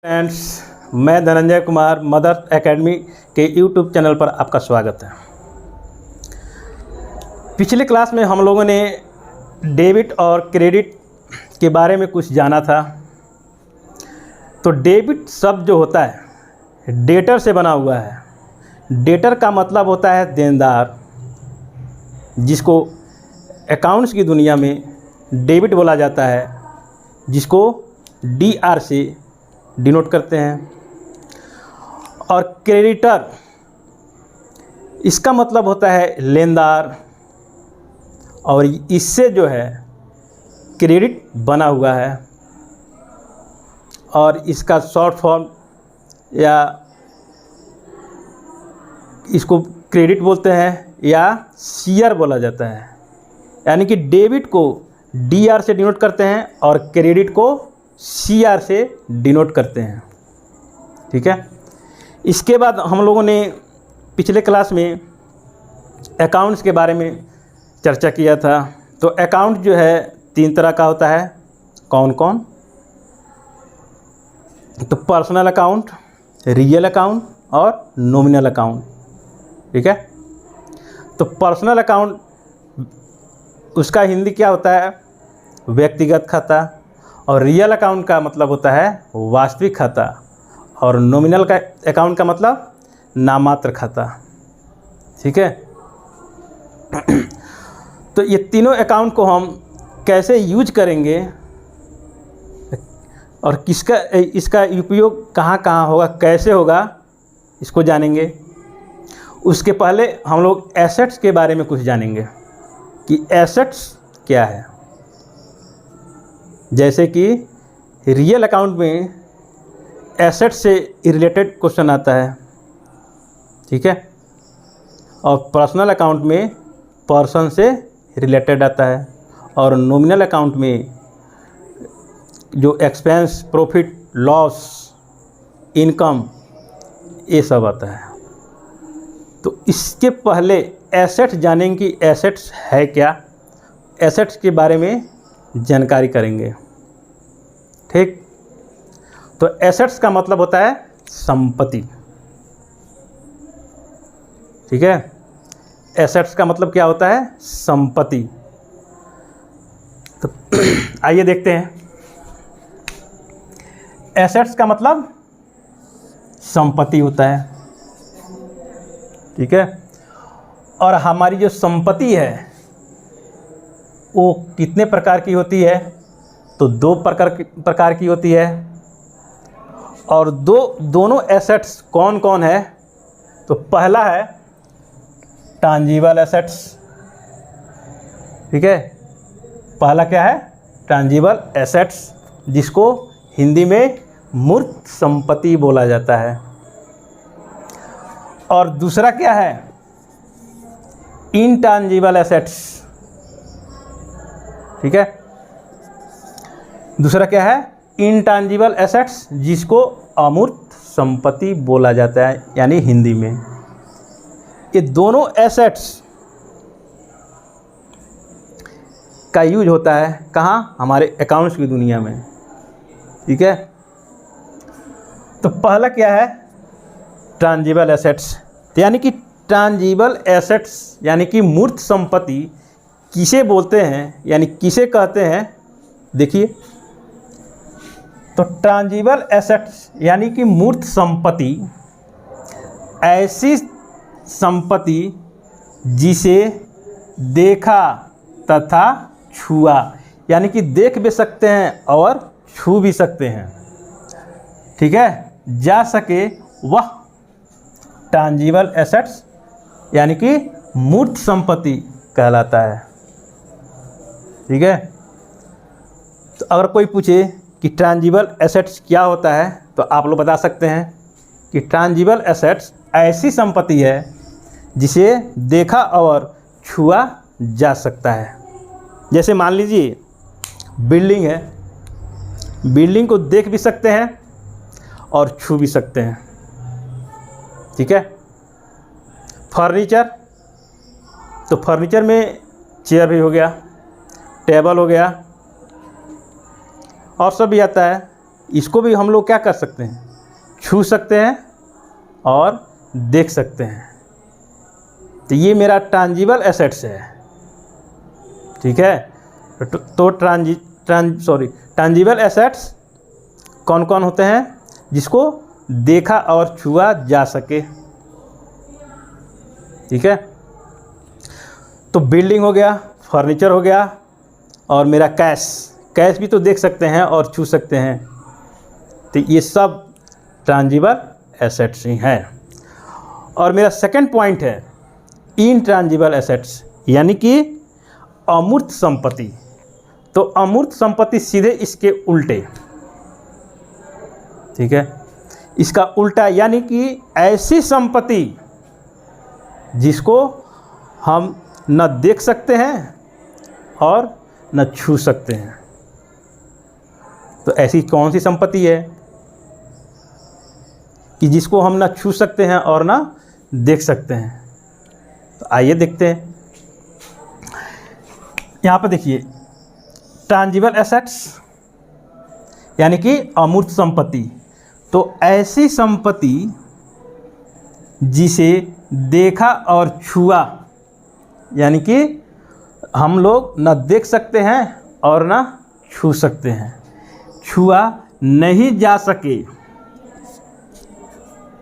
Friends, मैं Dhananjay Kumar mother academy के YouTube channel पर आपका स्वागत है। पिछले क्लास में हम लोगों ने डेबिट और क्रेडिट के बारे में कुछ जाना था। तो डेबिट शब्द जो होता है डेटर से बना हुआ है। डेटर का मतलब होता है देनदार, जिसको अकाउंट्स की दुनिया में डेबिट बोला जाता है, जिसको DR से डिनोट करते हैं। और क्रेडिटर, इसका मतलब होता है लेनदार, और इससे जो है क्रेडिट बना हुआ है। और इसका शॉर्ट फॉर्म या इसको क्रेडिट बोलते हैं या CR बोला जाता है। यानी कि डेबिट को DR से डिनोट करते हैं और क्रेडिट को CR से डिनोट करते हैं। ठीक है। इसके बाद हम लोगों ने पिछले क्लास में अकाउंट्स के बारे में चर्चा किया था। तो अकाउंट जो है 3 तरह का होता है। कौन कौन? तो पर्सनल अकाउंट, रियल अकाउंट और नॉमिनल अकाउंट। ठीक है। तो पर्सनल अकाउंट, उसका हिंदी क्या होता है? व्यक्तिगत खाता। और रियल अकाउंट का मतलब होता है वास्तविक खाता। और नॉमिनल का अकाउंट का मतलब नामात्र खाता। ठीक है। तो ये तीनों अकाउंट को हम कैसे यूज करेंगे और इसका उपयोग कहाँ कहाँ होगा, कैसे होगा, इसको जानेंगे। उसके पहले हम लोग एसेट्स के बारे में कुछ जानेंगे कि एसेट्स क्या है। जैसे कि रियल अकाउंट में एसेट से रिलेटेड क्वेश्चन आता है। ठीक है। और पर्सनल अकाउंट में पर्सन से रिलेटेड आता है। और नॉमिनल अकाउंट में जो एक्सपेंस, प्रॉफिट, लॉस, इनकम, ये सब आता है। तो इसके पहले एसेट्स जानेंगे कि एसेट्स है क्या, एसेट्स के बारे में जानकारी करेंगे। ठीक। तो एसेट्स का मतलब होता है संपत्ति। ठीक है। एसेट्स का मतलब क्या होता है? संपत्ति। तो आइए देखते हैं। एसेट्स का मतलब संपत्ति होता है। ठीक है। और हमारी जो संपत्ति है वो कितने प्रकार की होती है? तो 2 प्रकार की होती है। और दोनों एसेट्स कौन कौन है? तो पहला है टांजिबल एसेट्स। ठीक है। पहला क्या है? टांजिबल एसेट्स, जिसको हिंदी में मूर्त संपत्ति बोला जाता है। और दूसरा क्या है? इनटांजिबल एसेट्स। ठीक है। दूसरा क्या है? इनटांजिबल एसेट्स, जिसको अमूर्त संपत्ति बोला जाता है, यानी हिंदी में। ये दोनों एसेट्स का यूज होता है कहाँ? हमारे अकाउंट्स की दुनिया में। ठीक है। तो पहला क्या है? टांजिबल एसेट्स। यानी कि टांजिबल एसेट्स यानी कि मूर्त संपत्ति किसे बोलते हैं, यानी किसे कहते हैं? देखिए, तो टांजिबल एसेट्स यानी कि मूर्त संपत्ति ऐसी संपत्ति जिसे देखा तथा छुआ, यानी कि देख भी सकते हैं और छू भी सकते हैं। ठीक है। जा सके वह टांजिबल एसेट्स यानी कि मूर्त संपत्ति कहलाता है। ठीक है। तो अगर कोई पूछे कि ट्रांजिबल एसेट्स क्या होता है, तो आप लोग बता सकते हैं कि ट्रांजिबल एसेट्स ऐसी संपत्ति है जिसे देखा और छुआ जा सकता है। जैसे मान लीजिए बिल्डिंग है, बिल्डिंग को देख भी सकते हैं और छू भी सकते हैं। ठीक है। फर्नीचर, तो फर्नीचर में चेयर भी हो गया, टेबल हो गया और सब भी आता है। इसको भी हम लोग क्या कर सकते हैं, छू सकते हैं और देख सकते हैं। तो ये मेरा ट्रांजिबल एसेट्स है, ठीक है। तो ट्रांजिबल एसेट्स कौन कौन होते हैं, जिसको देखा और छुआ जा सके, ठीक है। तो बिल्डिंग हो गया, फर्नीचर हो गया, और मेरा कैश भी तो देख सकते हैं और छू सकते हैं। तो ये सब ट्रांजिबल एसेट्स ही हैं। और मेरा सेकंड पॉइंट है इनट्रांजिबल एसेट्स, यानी कि अमूर्त संपत्ति। तो अमूर्त संपत्ति सीधे इसके उल्टे, ठीक है, इसका उल्टा, यानी कि ऐसी संपत्ति जिसको हम न देख सकते हैं और न छू सकते हैं। तो ऐसी कौन सी संपत्ति है कि जिसको हम ना छू सकते हैं और ना देख सकते हैं? तो आइए देखते हैं। यहाँ पर देखिए, ट्रांजिबल एसेट्स यानी कि अमूर्त संपत्ति। तो ऐसी संपत्ति जिसे देखा और छुआ, यानी कि हम लोग न देख सकते हैं और न छू सकते हैं, छुआ नहीं जा सके,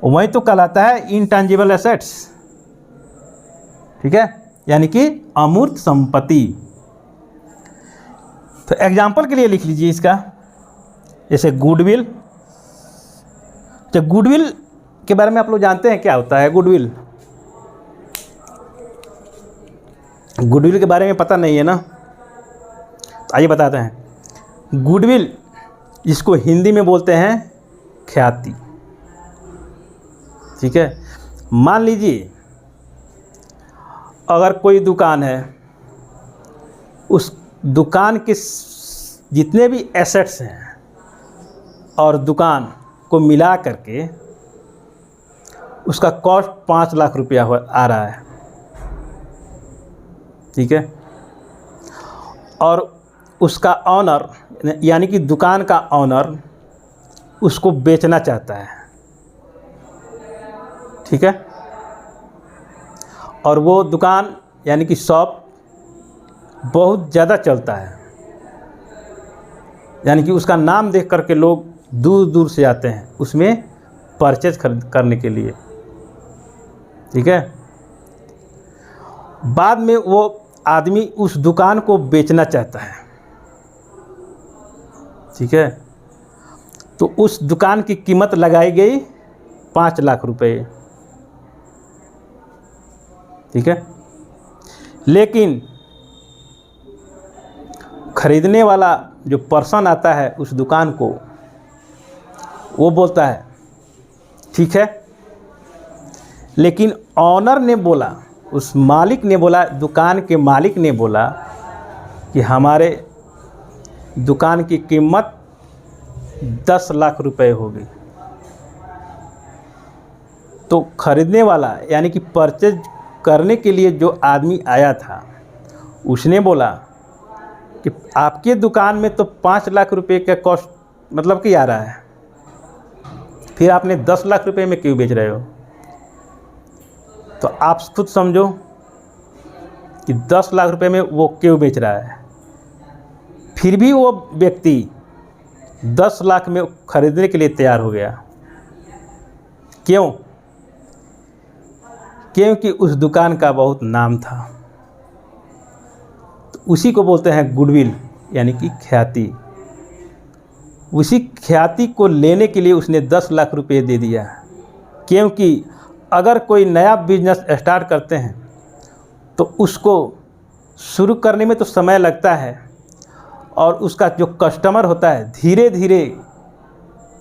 वही तो कहलाता है इनटैंजिबल एसेट्स, ठीक है, यानी कि अमूर्त संपत्ति। तो एग्जाम्पल के लिए लिख लीजिए इसका, जैसे गुडविल। तो गुडविल के बारे में आप लोग जानते हैं क्या होता है गुडविल? गुडविल के बारे में पता नहीं है ना, तो आइए बताते हैं। गुडविल जिसको हिंदी में बोलते हैं ख्याति, ठीक है। मान लीजिए अगर कोई दुकान है, उस दुकान के जितने भी एसेट्स हैं और दुकान को मिला करके उसका कॉस्ट 5 लाख रुपया आ रहा है, ठीक है। और उसका ऑनर यानी कि दुकान का ऑनर उसको बेचना चाहता है, ठीक है। और वो दुकान यानी कि शॉप बहुत ज़्यादा चलता है, यानी कि उसका नाम देख करके लोग दूर दूर से आते हैं उसमें परचेज करने के लिए, ठीक है। बाद में वो आदमी उस दुकान को बेचना चाहता है, ठीक है। तो उस दुकान की कीमत लगाई गई 5 लाख रुपए, ठीक है। लेकिन खरीदने वाला जो पर्सन आता है उस दुकान को, वो बोलता है ठीक है, लेकिन ऑनर ने बोला, उस मालिक ने बोला, दुकान के मालिक ने बोला कि हमारे दुकान की कीमत 10 लाख रुपए होगी। तो खरीदने वाला यानी कि परचेज करने के लिए जो आदमी आया था उसने बोला कि आपके दुकान में तो 5 लाख रुपए का कॉस्ट मतलब कि आ रहा है, फिर आपने 10 लाख रुपए में क्यों बेच रहे हो? तो आप खुद समझो कि 10 लाख रुपए में वो क्यों बेच रहा है। फिर भी वो व्यक्ति 10 लाख में खरीदने के लिए तैयार हो गया। क्यों? क्योंकि उस दुकान का बहुत नाम था। तो उसी को बोलते हैं गुडविल यानी कि ख्याति। उसी ख्याति को लेने के लिए उसने 10 लाख रुपए दे दिया, क्योंकि अगर कोई नया बिजनेस स्टार्ट करते हैं तो उसको शुरू करने में तो समय लगता है, और उसका जो कस्टमर होता है धीरे धीरे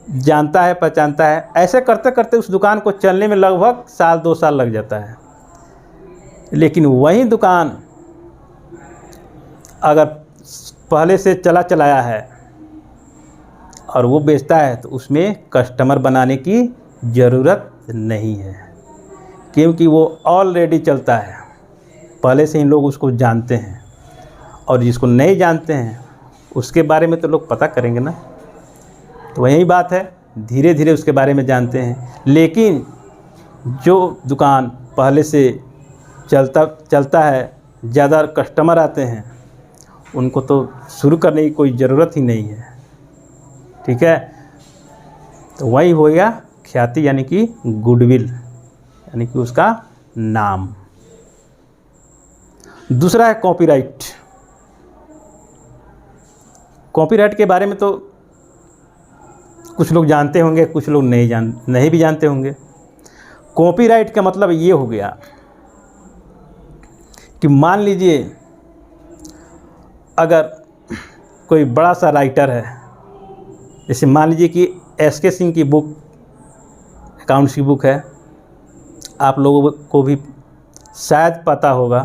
जानता है, पहचानता है। ऐसे करते करते उस दुकान को चलने में लगभग 1-2 साल लग जाता है। लेकिन वही दुकान अगर पहले से चलाया है और वो बेचता है तो उसमें कस्टमर बनाने की ज़रूरत नहीं है, क्योंकि वो ऑलरेडी चलता है, पहले से ही लोग उसको जानते हैं। और जिसको नहीं जानते हैं उसके बारे में तो लोग पता करेंगे ना। तो वही बात है, धीरे धीरे उसके बारे में जानते हैं। लेकिन जो दुकान पहले से चलता है, ज़्यादा कस्टमर आते हैं, उनको तो शुरू करने की कोई ज़रूरत ही नहीं है। ठीक है, तो वही हो गया ख्याति, यानी कि गुडविल, यानी कि उसका नाम। दूसरा है कॉपीराइट। कॉपीराइट के बारे में तो कुछ लोग जानते होंगे, कुछ लोग नहीं भी जानते होंगे। कॉपीराइट का मतलब ये हो गया कि मान लीजिए अगर कोई बड़ा सा राइटर है, जैसे मान लीजिए कि एस.के. सिंह की बुक, अकाउंट्स की बुक है, आप लोगों को भी शायद पता होगा,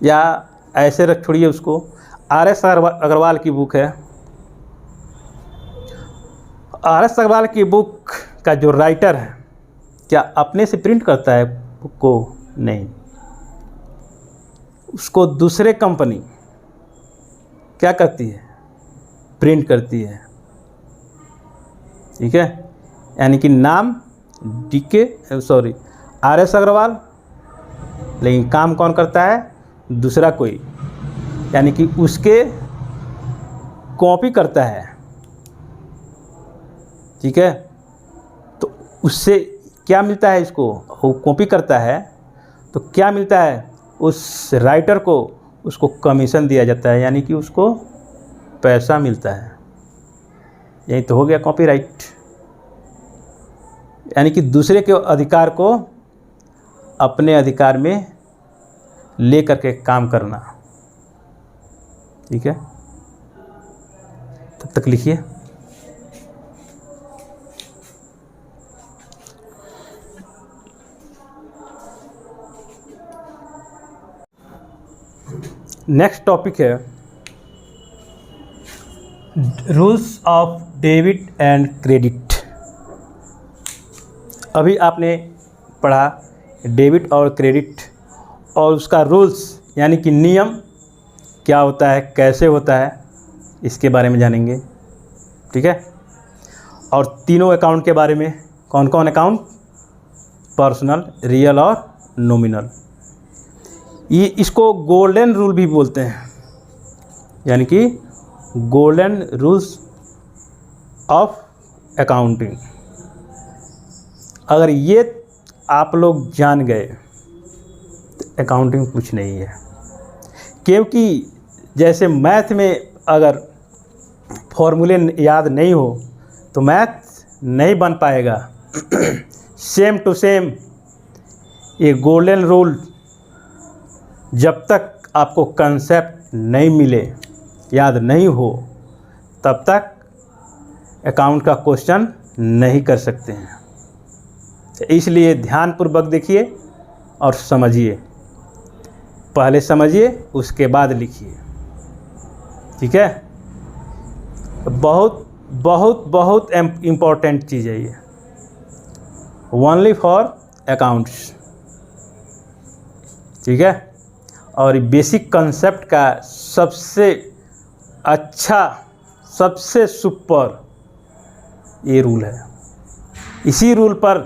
या ऐसे रख छोड़िए उसको, आर.एस. अग्रवाल की बुक है। आर.एस. अग्रवाल की बुक का जो राइटर है, क्या अपने से प्रिंट करता है बुक को? नहीं, उसको दूसरे कंपनी क्या करती है? प्रिंट करती है। ठीक है, यानी कि नाम आर.एस. अग्रवाल, लेकिन काम कौन करता है? दूसरा कोई, यानी कि उसके कॉपी करता है। ठीक है, तो उससे क्या मिलता है? इसको वो कॉपी करता है तो क्या मिलता है? उस राइटर को उसको कमीशन दिया जाता है, यानी कि उसको पैसा मिलता है। यही तो हो गया कॉपीराइट, यानी कि दूसरे के अधिकार को अपने अधिकार में ले करके काम करना। ठीक है, तब तक लिखिए। नेक्स्ट टॉपिक है rules of debit and credit. अभी आपने पढ़ा डेबिट और क्रेडिट और उसका रूल्स, यानी कि नियम क्या होता है, कैसे होता है, इसके बारे में जानेंगे। ठीक है, और तीनों अकाउंट के बारे में, कौन कौन अकाउंट? पर्सनल, रियल और नॉमिनल। ये इसको गोल्डन रूल भी बोलते हैं, यानी कि गोल्डन रूल्स ऑफ अकाउंटिंग। अगर ये आप लोग जान गए तो अकाउंटिंग कुछ नहीं है। क्योंकि जैसे मैथ में अगर फॉर्मूले याद नहीं हो तो मैथ नहीं बन पाएगा, सेम टू सेम ये गोल्डन रूल जब तक आपको कंसेप्ट नहीं मिले, याद नहीं हो, तब तक अकाउंट का क्वेश्चन नहीं कर सकते हैं। तो इसलिए ध्यानपूर्वक देखिए और समझिए, पहले समझिए उसके बाद लिखिए। ठीक है, बहुत बहुत बहुत इम्पोर्टेंट चीज़ है ये, ओनली फॉर अकाउंट्स। ठीक है, और बेसिक कंसेप्ट का सबसे अच्छा, सबसे सुपर ये रूल है। इसी रूल पर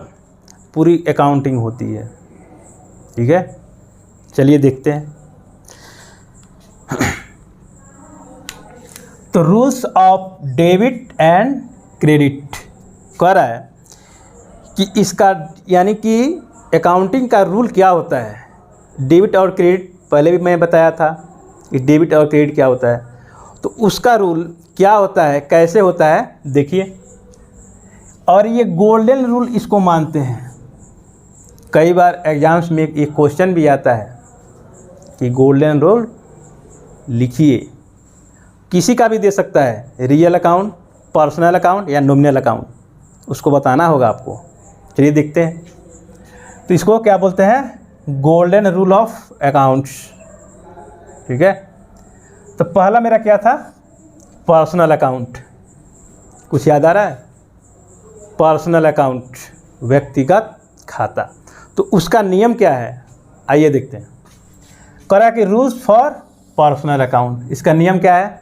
पूरी अकाउंटिंग होती है। ठीक है, चलिए देखते हैं। तो rules of debit and credit कह रहा है कि इसका, यानी कि अकाउंटिंग का रूल क्या होता है। डेबिट और क्रेडिट पहले भी मैं बताया था कि डेबिट और क्रेडिट क्या होता है, तो उसका रूल क्या होता है, कैसे होता है, देखिए। और ये गोल्डन रूल इसको मानते हैं। कई बार एग्जाम्स में एक क्वेश्चन भी आता है कि गोल्डन रूल लिखिए, किसी का भी दे सकता है, रियल अकाउंट, पर्सनल अकाउंट या नॉमिनल अकाउंट, उसको बताना होगा आपको। चलिए देखते हैं। तो इसको क्या बोलते हैं? Golden rule of accounts. ठीक है, तो पहला मेरा क्या था? Personal account. कुछ याद आ रहा है? पर्सनल अकाउंट, व्यक्तिगत खाता। तो उसका नियम क्या है, आइए देखते हैं। करा कि रूल्स फॉर पर्सनल अकाउंट, इसका नियम क्या है?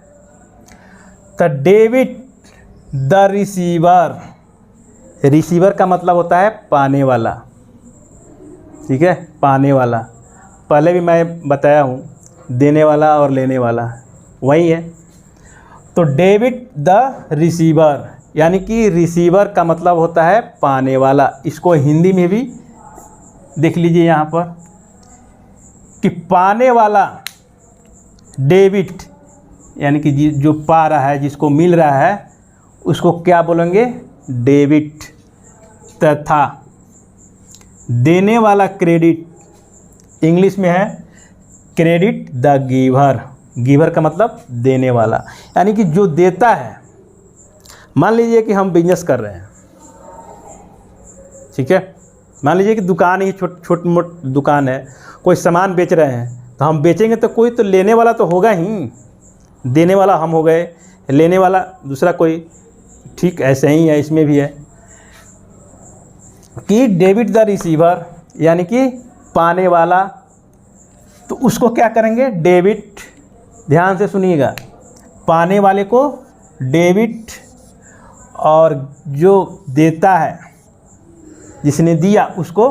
The the receiver. रिसीवर का मतलब होता है पाने वाला, ठीक है, पाने वाला। पहले भी मैं बताया हूँ, देने वाला और लेने वाला वही है। तो डेबिट द रिसीवर, यानी कि रिसीवर का मतलब होता है पाने वाला। इसको हिंदी में भी देख लीजिए यहाँ पर कि पाने वाला डेबिट, यानी कि जो पा रहा है, जिसको मिल रहा है, उसको क्या बोलेंगे? डेबिट। तथा देने वाला क्रेडिट, इंग्लिश में है क्रेडिट द गिवर। गिवर का मतलब देने वाला, यानी कि जो देता है। मान लीजिए कि हम बिजनेस कर रहे हैं, ठीक है, मान लीजिए कि दुकान ही छोटी मोटी दुकान है, कोई सामान बेच रहे हैं, तो हम बेचेंगे तो कोई तो लेने वाला तो होगा ही। देने वाला हम हो गए, लेने वाला दूसरा कोई, ठीक ऐसे ही है इसमें भी है कि डेबिट द रिसीवर, यानी कि पाने वाला, तो उसको क्या करेंगे? डेबिट। ध्यान से सुनिएगा, पाने वाले को डेबिट, और जो देता है, जिसने दिया, उसको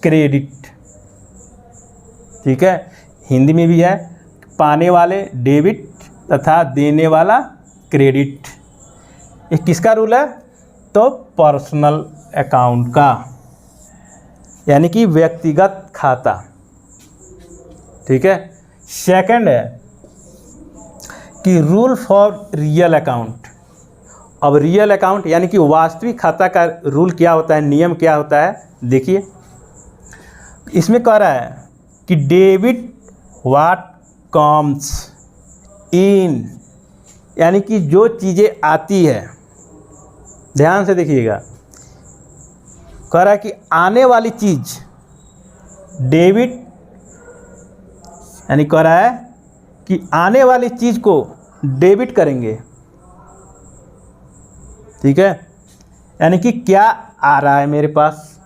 क्रेडिट। ठीक है, हिंदी में भी है पाने वाले डेबिट तथा देने वाला क्रेडिट। ये किसका रूल है? तो पर्सनल अकाउंट का, यानी कि व्यक्तिगत खाता। ठीक है। सेकंड है कि रूल फॉर रियल अकाउंट। अब रियल अकाउंट यानी कि वास्तविक खाता का रूल क्या होता है, नियम क्या होता है, देखिए। इसमें कह रहा है कि डेबिट व्हाट कम्स इन, यानी कि जो चीज़ें आती है, ध्यान से देखिएगा, कह रहा है कि आने वाली चीज़ डेबिट, यानी कह रहा है कि आने वाली चीज़ को डेबिट करेंगे। ठीक है, यानी कि क्या आ रहा है मेरे पास,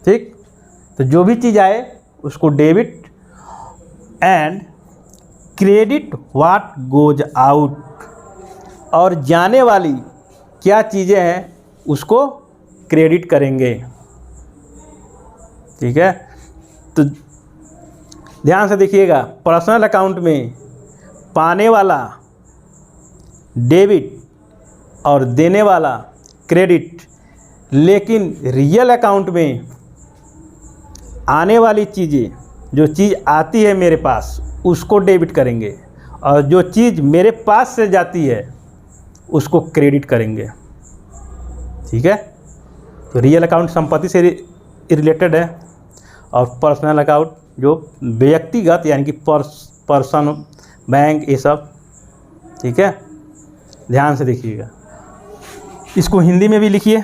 ठीक, तो जो भी चीज़ आए उसको debit, and credit what goes out, और जाने वाली क्या चीज़ें हैं उसको क्रेडिट करेंगे। ठीक है, तो ध्यान से देखिएगा, पर्सनल अकाउंट में पाने वाला डेबिट और देने वाला क्रेडिट, लेकिन रियल अकाउंट में आने वाली चीज़ें, जो चीज़ आती है मेरे पास उसको डेबिट करेंगे, और जो चीज़ मेरे पास से जाती है उसको क्रेडिट करेंगे। ठीक है, तो रियल अकाउंट संपत्ति से रिलेटेड है, और पर्सनल अकाउंट जो व्यक्तिगत, यानी कि पर्सन, बैंक, ये सब। ठीक है, ध्यान से देखिएगा। इसको हिंदी में भी लिखिए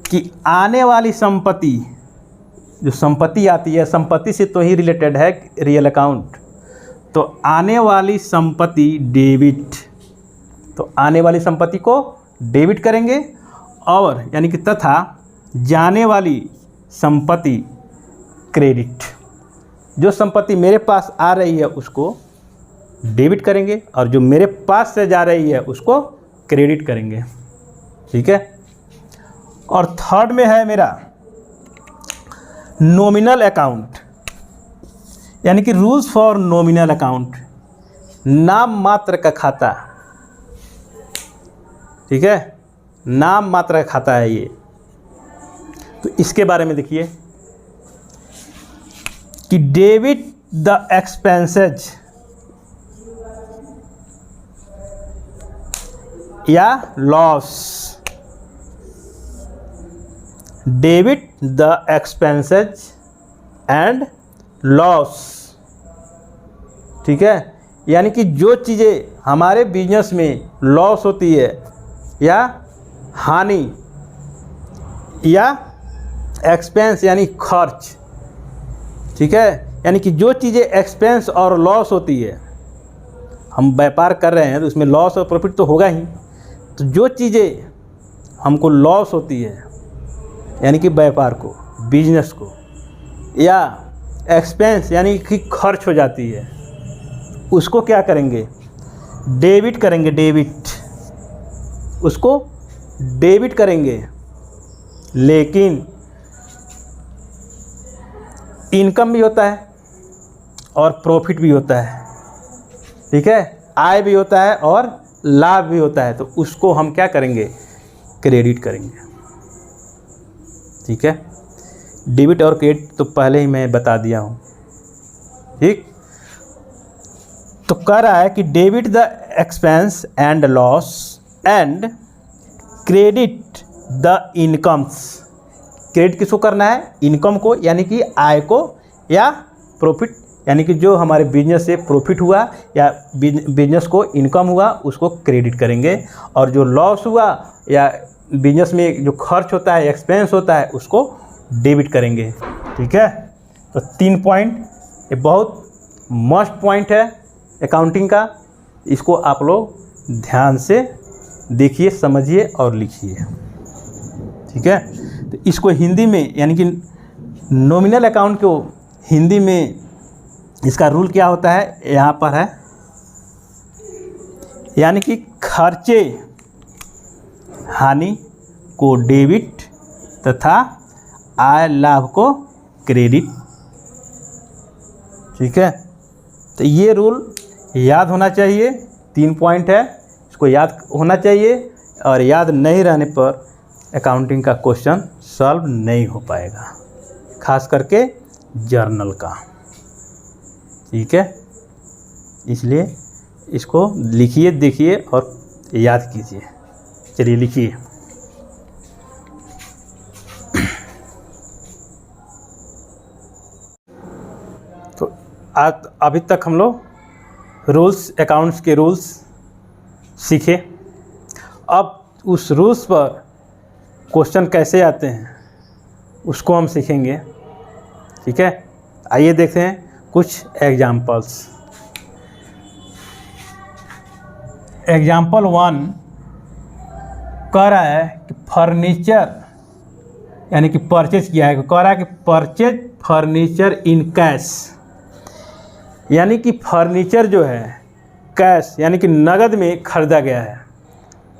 कि आने वाली संपत्ति, जो संपत्ति आती है, संपत्ति से तो ही रिलेटेड है रियल अकाउंट, तो आने वाली संपत्ति डेबिट, तो आने वाली संपत्ति को डेबिट करेंगे, और यानी कि तथा जाने वाली संपत्ति क्रेडिट, जो संपत्ति मेरे पास आ रही है उसको डेबिट करेंगे, और जो मेरे पास से जा रही है उसको क्रेडिट करेंगे। ठीक है, और थर्ड में है मेरा नॉमिनल अकाउंट, यानी कि रूल्स फॉर नॉमिनल अकाउंट, नाम मात्र का खाता। ठीक है, नाम मात्र का खाता है ये। तो इसके बारे में देखिए कि डेबिट द एक्सपेंसेज या loss, debit the expenses and loss. ठीक है, यानी कि जो चीज़ें हमारे बिजनेस में लॉस होती है, या हानि, या एक्सपेंस यानी खर्च। ठीक है, यानी कि जो चीज़ें एक्सपेंस और लॉस होती है, हम व्यापार कर रहे हैं तो उसमें लॉस और प्रॉफिट तो होगा ही। तो जो चीज़ें हमको लॉस होती है, यानी कि व्यापार को, बिजनेस को, या एक्सपेंस यानी कि खर्च हो जाती है, उसको क्या करेंगे? डेबिट करेंगे, डेबिट, उसको डेबिट करेंगे। लेकिन इनकम भी होता है और प्रॉफिट भी होता है, ठीक है, आय भी होता है और लाभ भी होता है, तो उसको हम क्या करेंगे, क्रेडिट करेंगे, ठीक है। डेबिट और क्रेडिट तो पहले ही मैं बता दिया हूँ, ठीक। तो कह रहा है कि debit the expense and loss and credit the incomes. Credit किसको करना है, इनकम को, यानी कि आय को, या प्रॉफिट, यानी कि जो हमारे बिजनेस से प्रॉफिट हुआ या बिजनेस को इनकम हुआ उसको क्रेडिट करेंगे, और जो लॉस हुआ या बिजनेस में जो खर्च होता है, एक्सपेंस होता है, उसको डेबिट करेंगे, ठीक है। तो 3 पॉइंट, ये बहुत मस्ट पॉइंट है अकाउंटिंग का, इसको आप लोग ध्यान से देखिए, समझिए और लिखिए, ठीक है। तो इसको हिंदी में, यानी कि नॉमिनल अकाउंट को हिंदी में इसका रूल क्या होता है, यहाँ पर है, यानी कि खर्चे हानि को डेबिट तथा आय लाभ को क्रेडिट, ठीक है। तो ये रूल याद होना चाहिए, 3 पॉइंट है, इसको याद होना चाहिए, और याद नहीं रहने पर अकाउंटिंग का क्वेश्चन सॉल्व नहीं हो पाएगा, खास करके जर्नल का, ठीक है। इसलिए इसको लिखिए, देखिए और याद कीजिए। चलिए लिखिए। तो आज अभी तक हम लोग रूल्स, अकाउंट्स के रूल्स सीखे। अब उस रूल्स पर क्वेश्चन कैसे आते हैं उसको हम सीखेंगे, ठीक है। आइए देखते हैं कुछ एग्जाम्पल्स। एग्जाम्पल 1 कह रहा है कि फर्नीचर, यानी कि परचेज किया है, कह रहा है कि परचेज फर्नीचर इन कैश, यानी कि फर्नीचर जो है कैश, यानी कि नगद में खरीदा गया है,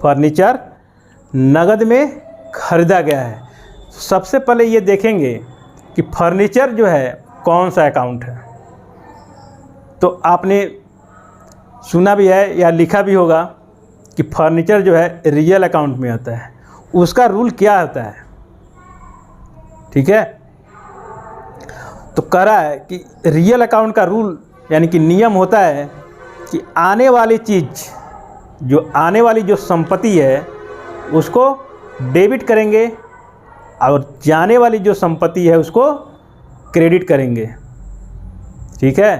फर्नीचर नगद में खरीदा गया है। सबसे पहले ये देखेंगे कि फर्नीचर जो है कौन सा अकाउंट है। तो आपने सुना भी है या लिखा भी होगा कि फर्नीचर जो है रियल अकाउंट में आता है, उसका रूल क्या होता है, ठीक है। तो कह रहा है कि रियल अकाउंट का रूल, यानी कि नियम होता है कि आने वाली चीज़, जो आने वाली जो संपत्ति है उसको डेबिट करेंगे, और जाने वाली जो संपत्ति है उसको क्रेडिट करेंगे, ठीक है।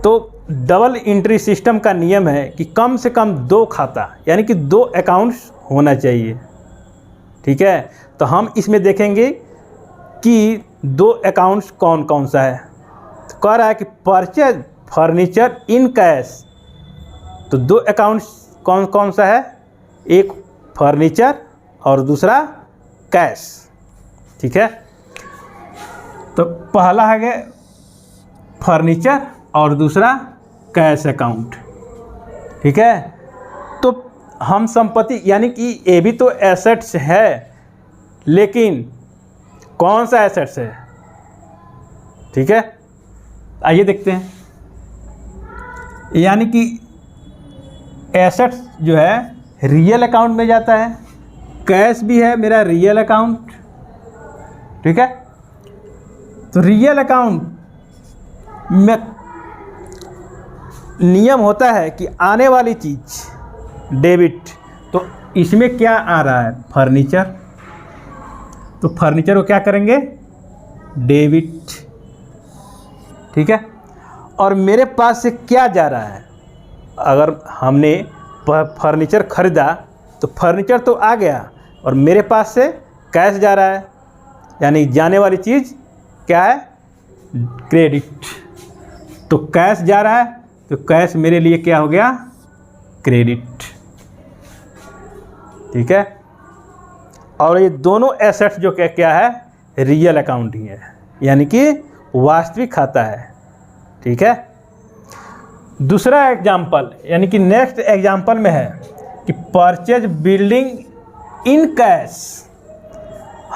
तो डबल एंट्री सिस्टम का नियम है कि कम से कम 2 खाता, यानी कि 2 अकाउंट्स होना चाहिए, ठीक है। तो हम इसमें देखेंगे कि 2 अकाउंट्स कौन कौन सा है। तो कह रहा है कि परचेज फर्नीचर इन कैश, तो 2 अकाउंट्स कौन कौन सा है, एक फर्नीचर और दूसरा कैश, ठीक है। तो पहला है फर्नीचर और दूसरा कैश अकाउंट, ठीक है। तो हम संपत्ति, यानी कि ये भी तो एसेट्स है, लेकिन कौन सा एसेट्स है, ठीक है। आइए देखते हैं। यानी कि एसेट्स जो है रियल अकाउंट में जाता है, कैश भी है मेरा रियल अकाउंट, ठीक है। तो रियल अकाउंट में नियम होता है कि आने वाली चीज़ डेबिट, तो इसमें क्या आ रहा है, फर्नीचर, तो फर्नीचर को क्या करेंगे, डेबिट, ठीक है। और मेरे पास से क्या जा रहा है, अगर हमने फर्नीचर खरीदा तो फर्नीचर तो आ गया और मेरे पास से कैश जा रहा है, यानी जाने वाली चीज़ क्या है, क्रेडिट। तो कैश जा रहा है तो कैश मेरे लिए क्या हो गया, क्रेडिट, ठीक है। और ये दोनों एसेट्स जो क्या है, रियल अकाउंट ही है, यानी कि वास्तविक खाता है, ठीक है। दूसरा एग्जाम्पल यानी कि नेक्स्ट एग्जाम्पल में है कि परचेज बिल्डिंग इन कैश,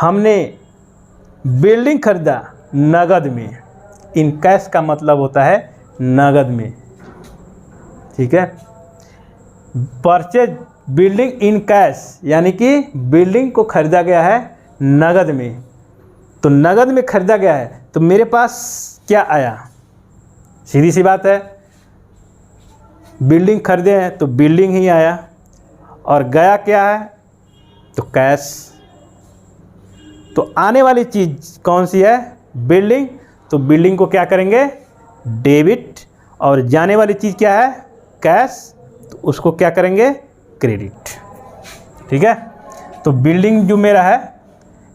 हमने बिल्डिंग खरीदा नगद में। इन कैश का मतलब होता है नगद में, ठीक है। परचेज बिल्डिंग इन कैश यानी कि बिल्डिंग को खरीदा गया है नगद में। तो नगद में खरीदा गया है तो मेरे पास क्या आया, सीधी सी बात है, बिल्डिंग खरीदे हैं तो बिल्डिंग ही आया, और गया क्या है तो कैश। तो आने वाली चीज़ कौन सी है, बिल्डिंग, तो बिल्डिंग को क्या करेंगे डेबिट, और जाने वाली चीज़ क्या है कैश, तो उसको क्या करेंगे क्रेडिट, ठीक है। तो बिल्डिंग जो मेरा है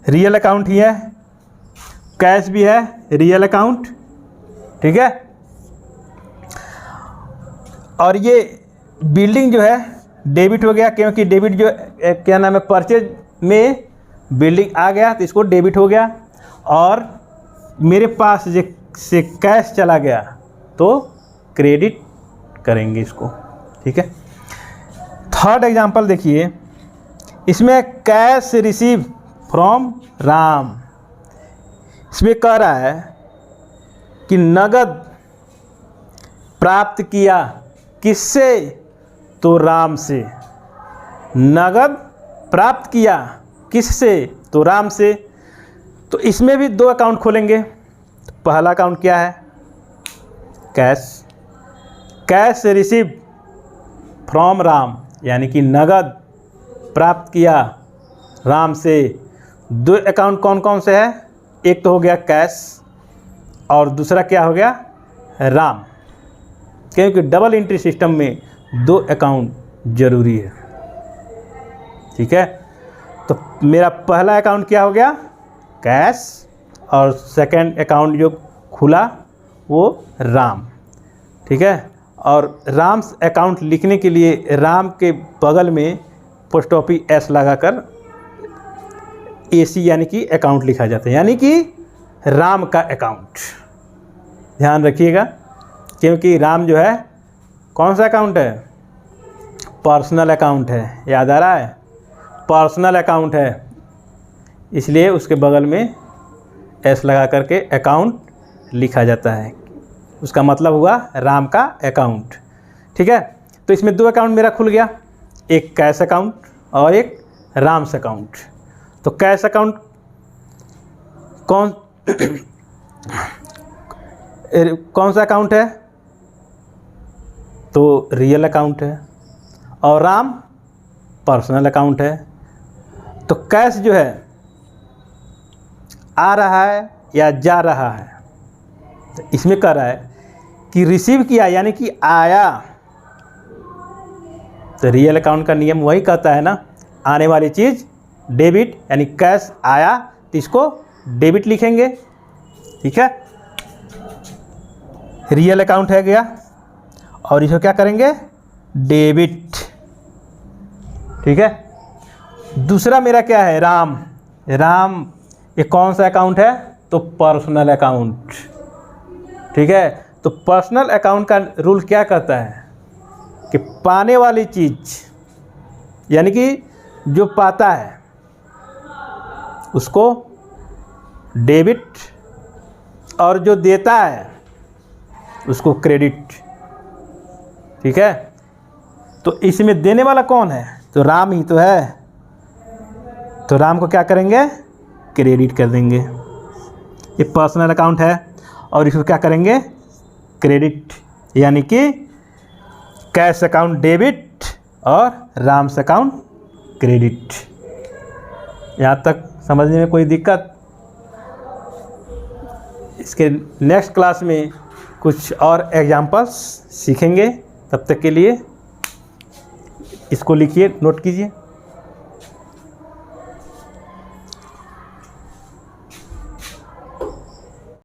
रियल अकाउंट ही है, कैश भी है रियल अकाउंट, ठीक है। और ये बिल्डिंग जो है डेबिट हो गया, क्योंकि डेबिट जो क्या नाम है परचेज में बिल्डिंग आ गया तो इसको डेबिट हो गया, और मेरे पास से कैश चला गया तो क्रेडिट करेंगे इसको, ठीक है। थर्ड एग्जांपल देखिए, इसमें कैश रिसीव फ्रॉम राम। इसमें कह रहा है कि नगद प्राप्त किया किससे, तो राम से। नगद प्राप्त किया किससे, तो राम से। तो इसमें भी दो अकाउंट खोलेंगे। तो पहला अकाउंट क्या है cash, cash receive from Ram यानी कि नगद प्राप्त किया राम से। दो अकाउंट कौन कौन से है, एक तो हो गया कैश और दूसरा क्या हो गया राम, क्योंकि डबल एंट्री सिस्टम में दो अकाउंट जरूरी है, ठीक है। तो मेरा पहला अकाउंट क्या हो गया कैश, और सेकंड अकाउंट जो खुला वो राम, ठीक है। और राम अकाउंट लिखने के लिए राम के बगल में पोस्ट ऑफिस एस लगाकर एसी यानी कि अकाउंट लिखा जाता है, यानी कि राम का अकाउंट। ध्यान रखिएगा, क्योंकि राम जो है कौन सा अकाउंट है, पर्सनल अकाउंट है, याद आ रहा है, पर्सनल अकाउंट है, इसलिए उसके बगल में एस लगा करके अकाउंट लिखा जाता है, उसका मतलब हुआ राम का अकाउंट, ठीक है। तो इसमें दो अकाउंट मेरा खुल गया, एक कैश अकाउंट और एक राम्स अकाउंट। तो कैश अकाउंट कौन सा अकाउंट है, तो रियल अकाउंट है, और राम पर्सनल अकाउंट है। तो कैश जो है आ रहा है या जा रहा है, तो इसमें कह रहा है कि रिसीव किया यानी कि आया। तो रियल अकाउंट का नियम वही कहता है ना, आने वाली चीज़ डेबिट, यानी कैश आया तो इसको डेबिट लिखेंगे, ठीक है। रियल अकाउंट है गया और इसको क्या करेंगे डेबिट, ठीक है। दूसरा मेरा क्या है राम, राम ये कौन सा अकाउंट है, तो पर्सनल अकाउंट, ठीक है। तो पर्सनल अकाउंट का रूल क्या कहता है कि पाने वाली चीज़ यानी कि जो पाता है उसको डेबिट, और जो देता है उसको क्रेडिट, ठीक है। तो इसमें देने वाला कौन है, तो राम ही तो है, तो राम को क्या करेंगे क्रेडिट कर देंगे। ये पर्सनल अकाउंट है और इसको क्या करेंगे क्रेडिट, यानी कि कैश अकाउंट डेबिट और राम्स अकाउंट क्रेडिट। यहाँ तक समझने में कोई दिक्कत? इसके नेक्स्ट क्लास में कुछ और एग्जाम्पल्स सीखेंगे, तब तक के लिए इसको लिखिए, नोट कीजिए।